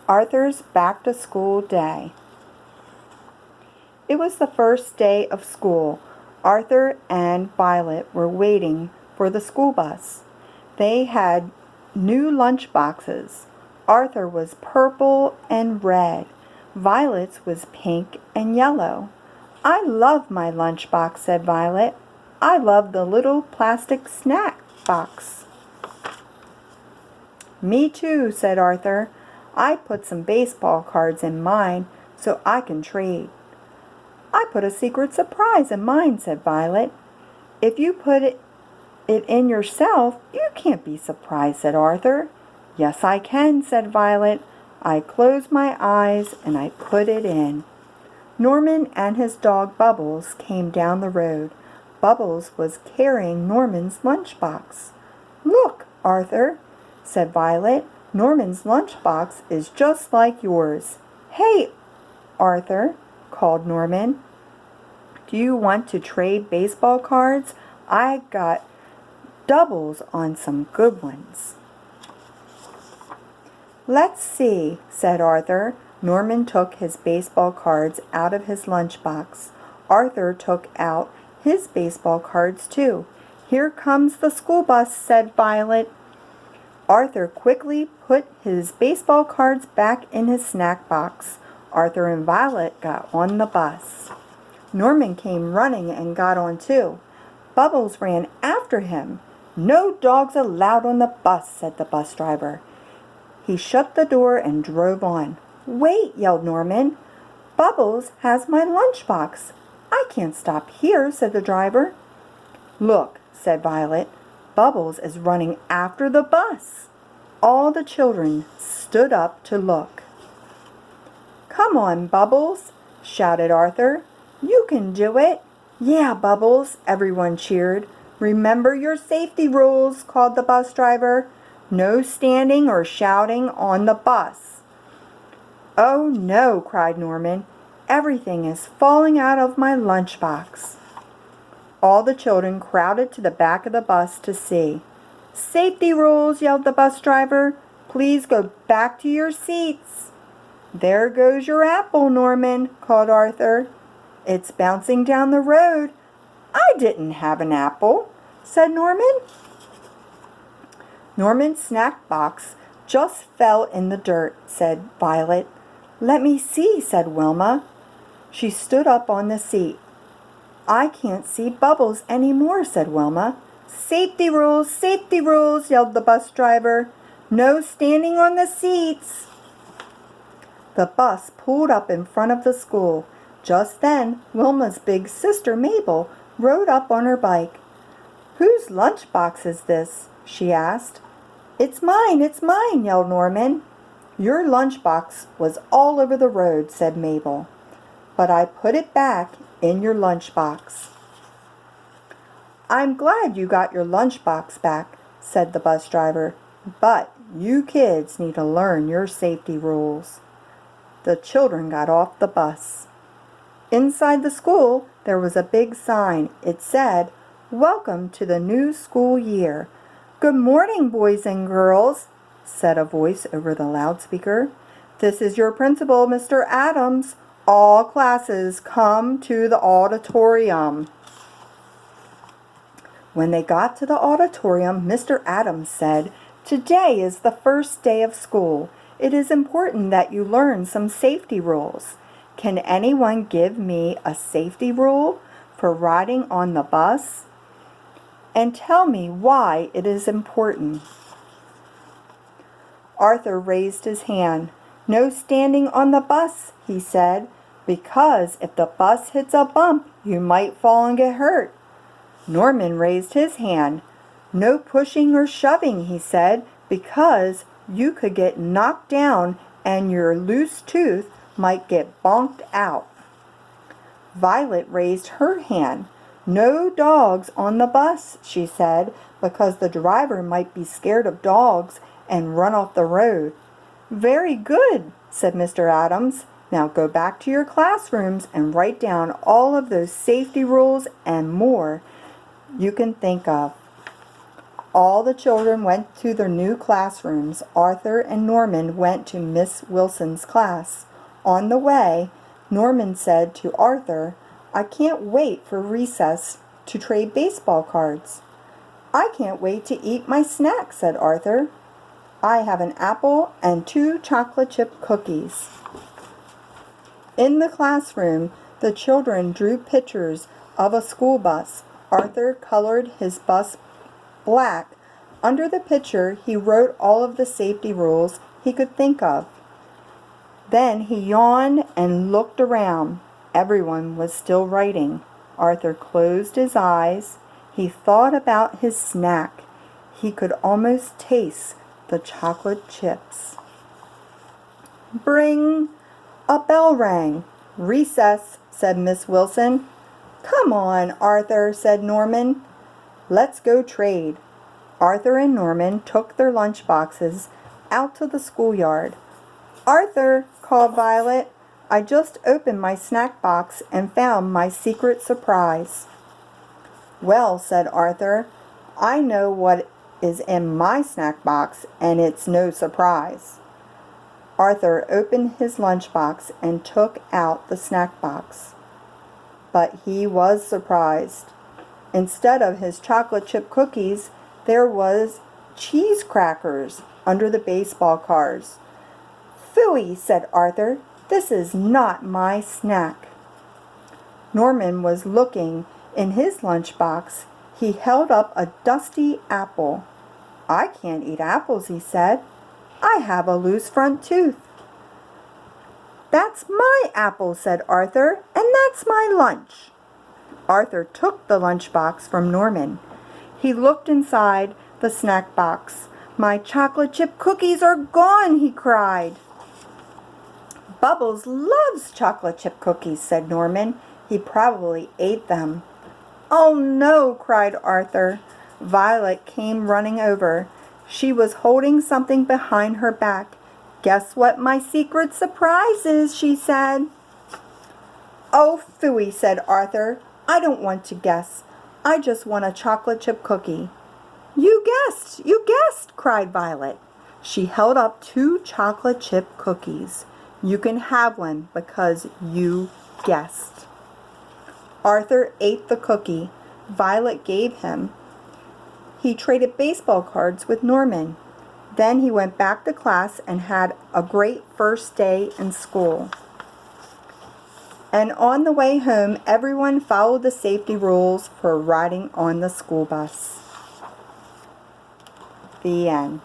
Arthur's back-to-school day. It was the first day of school. Arthur and Violet were waiting for the school bus. They had new lunch boxes. Arthur was purple and red. Violet's was pink and yellow. "I love my lunch box," said Violet. "I love the little plastic snack box." "Me too," said Arthur. "I put some baseball cards in mine so I can trade." "I put a secret surprise in mine," said Violet. "If you put it in yourself, you can't be surprised," said Arthur. "Yes, I can," said Violet. "I closed my eyes and I put it in." Norman and his dog Bubbles came down the road. Bubbles was carrying Norman's lunchbox. "Look, Arthur," said Violet. "Norman's lunchbox is just like yours." "Hey, Arthur," called Norman. "Do you want to trade baseball cards? I got doubles on some good ones." "Let's see," said Arthur. Norman took his baseball cards out of his lunchbox. Arthur took out his baseball cards too. "Here comes the school bus," said Violet. Arthur quickly put his baseball cards back in his snack box. Arthur and Violet got on the bus. Norman came running and got on too. Bubbles ran after him. "No dogs allowed on the bus," said the bus driver. He shut the door and drove on. "Wait," yelled Norman. "Bubbles has my lunchbox. I can't stop here," said the driver. "Look," said Violet. "Bubbles is running after the bus." All the children stood up to look. "Come on, Bubbles," shouted Arthur. "You can do it." "Yeah, Bubbles," everyone cheered. "Remember your safety rules," called the bus driver. "No standing or shouting on the bus." "Oh no," cried Norman. "Everything is falling out of my lunchbox." All the children crowded to the back of the bus to see. "Safety rules," yelled the bus driver. "Please go back to your seats." "There goes your apple, Norman," called Arthur. "It's bouncing down the road." "I didn't have an apple," said Norman. "Norman's snack box just fell in the dirt," said Violet. "Let me see," said Wilma. She stood up on the seat. "I can't see Bubbles anymore," said Wilma. Safety rules," yelled the bus driver. "No standing on the seats." The bus pulled up in front of the school. Just then, Wilma's big sister Mabel rode up on her bike. "Whose lunchbox is this?" she asked. It's mine," yelled Norman. "Your lunchbox was all over the road," said Mabel. "But I put it back in your lunchbox." "I'm glad you got your lunchbox back," said the bus driver. "But you kids need to learn your safety rules." The children got off the bus. Inside the school, there was a big sign. It said, "Welcome to the new school year." "Good morning, boys and girls," said a voice over the loudspeaker. "This is your principal, Mr. Adams. All classes come to the auditorium." When they got to the auditorium, Mr. Adams said, "Today is the first day of school. It is important that you learn some safety rules. Can anyone give me a safety rule for riding on the bus? And tell me why it is important." Arthur raised his hand. "No standing on the bus," he said, "because if the bus hits a bump, you might fall and get hurt." Norman raised his hand. "No pushing or shoving," he said, "because you could get knocked down and your loose tooth might get bonked out." Violet raised her hand. "No dogs on the bus," she said, "because the driver might be scared of dogs and run off the road." "Very good," said Mr. Adams. "Now go back to your classrooms and write down all of those safety rules and more you can think of." All the children went to their new classrooms. Arthur and Norman went to Miss Wilson's class. On the way, Norman said to Arthur, "I can't wait for recess to trade baseball cards." "I can't wait to eat my snack," said Arthur. "I have an apple and 2 chocolate chip cookies." In the classroom, the children drew pictures of a school bus. Arthur colored his bus black. Under the picture, he wrote all of the safety rules he could think of. Then he yawned and looked around. Everyone was still writing. Arthur closed his eyes. He thought about his snack. He could almost taste the chocolate chips. Bring! A bell rang. "Recess," said Miss Wilson. "Come on, Arthur," said Norman. "Let's go trade." Arthur and Norman took their lunch boxes out to the schoolyard. "Arthur," called Violet, "I just opened my snack box and found my secret surprise." "Well," said Arthur, "I know what is in my snack box, and it's no surprise." Arthur opened his lunchbox and took out the snack box. But he was surprised. Instead of his chocolate chip cookies, there was cheese crackers under the baseball cards. "Phooey," said Arthur, "this is not my snack." Norman was looking in his lunchbox. He held up a dusty apple. "I can't eat apples," he said. "I have a loose front tooth." "That's my apple," said Arthur, "and that's my lunch." Arthur took the lunchbox from Norman. He looked inside the snack box. "My chocolate chip cookies are gone," he cried. "Bubbles loves chocolate chip cookies," said Norman. "He probably ate them." "Oh no," cried Arthur. Violet came running over. She was holding something behind her back. "Guess what my secret surprise is," she said. "Oh, phooey," said Arthur. "I don't want to guess. I just want a chocolate chip cookie." "You guessed! You guessed!" cried Violet. She held up 2 chocolate chip cookies. "You can have one because you guessed." Arthur ate the cookie Violet gave him. He traded baseball cards with Norman. Then he went back to class and had a great first day in school. And on the way home, everyone followed the safety rules for riding on the school bus. The end.